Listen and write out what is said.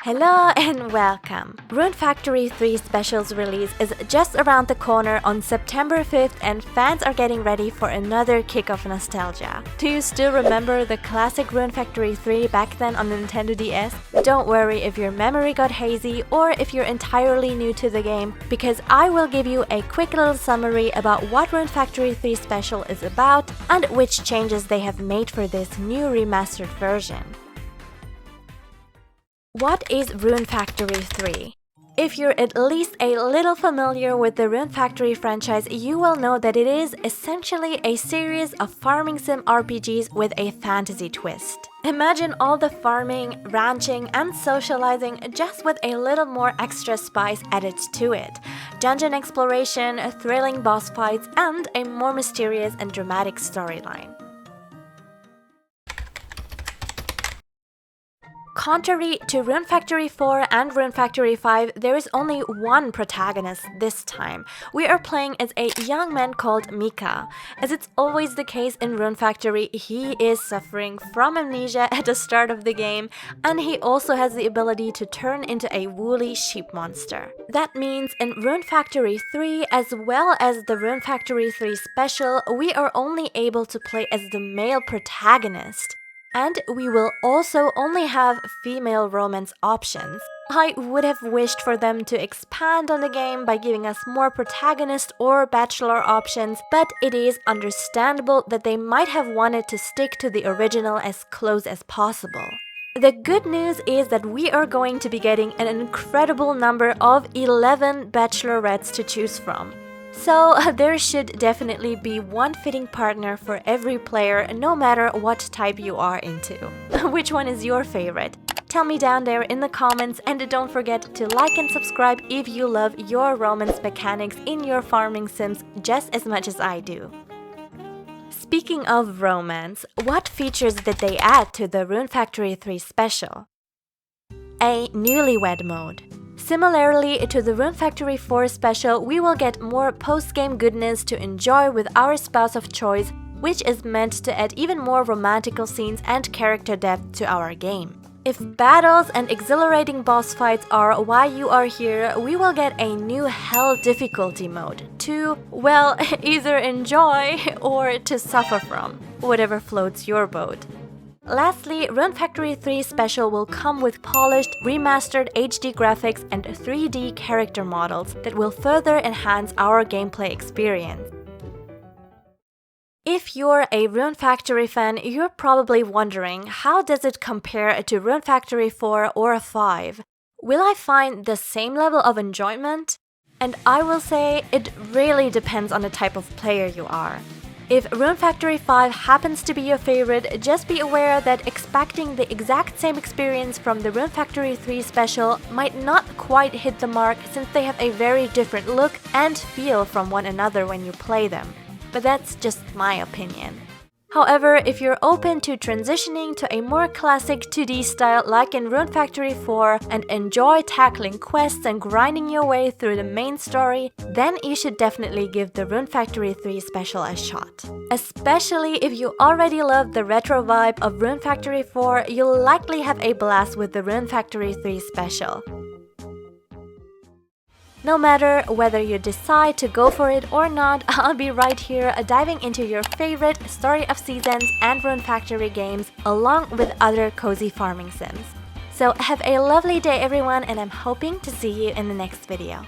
Hello and welcome! Rune Factory 3 Special's release is just around the corner on September 5th and fans are getting ready for another kick of nostalgia. Do you still remember the classic Rune Factory 3 back then on the Nintendo DS? Don't worry if your memory got hazy or if you're entirely new to the game, because I will give you a quick little summary about what Rune Factory 3 Special is about and which changes they have made for this new remastered version. What is Rune Factory 3? If you're at least a little familiar with the Rune Factory franchise, you will know that it is essentially a series of farming sim RPGs with a fantasy twist. Imagine all the farming, ranching, and socializing just with a little more extra spice added to it. Dungeon exploration, thrilling boss fights, and a more mysterious and dramatic storyline. Contrary to Rune Factory 4 and Rune Factory 5, there is only one protagonist this time. We are playing as a young man called Micah. As it's always the case in Rune Factory, he is suffering from amnesia at the start of the game, and he also has the ability to turn into a woolly sheep monster. That means in Rune Factory 3, as well as the Rune Factory 3 Special, we are only able to play as the male protagonist. And we will also only have female romance options. I would have wished for them to expand on the game by giving us more protagonist or bachelor options, but it is understandable that they might have wanted to stick to the original as close as possible. The good news is that we are going to be getting an incredible number of 11 bachelorettes to choose from. So there should definitely be one fitting partner for every player, no matter what type you are into. Which one is your favorite? Tell me down there in the comments, and don't forget to like and subscribe if you love your romance mechanics in your farming sims just as much as I do. Speaking of romance, what features did they add to the Rune Factory 3 Special? A newlywed mode. Similarly to the Rune Factory 4 Special, we will get more post-game goodness to enjoy with our spouse of choice, which is meant to add even more romantical scenes and character depth to our game. If battles and exhilarating boss fights are why you are here, we will get a new Hell difficulty mode to, well, either enjoy or to suffer from, whatever floats your boat. Lastly, Rune Factory 3 Special will come with polished, remastered HD graphics and 3D character models that will further enhance our gameplay experience. If you're a Rune Factory fan, you're probably wondering, how does it compare to Rune Factory 4 or 5? Will I find the same level of enjoyment? And I will say, it really depends on the type of player you are. If Rune Factory 5 happens to be your favorite, just be aware that expecting the exact same experience from the Rune Factory 3 Special might not quite hit the mark, since they have a very different look and feel from one another when you play them. But that's just my opinion. However, if you're open to transitioning to a more classic 2D style like in Rune Factory 4 and enjoy tackling quests and grinding your way through the main story, then you should definitely give the Rune Factory 3 Special a shot. Especially if you already love the retro vibe of Rune Factory 4, you'll likely have a blast with the Rune Factory 3 Special. No matter whether you decide to go for it or not, I'll be right here diving into your favorite Story of Seasons and Rune Factory games along with other cozy farming sims. So have a lovely day everyone, and I'm hoping to see you in the next video.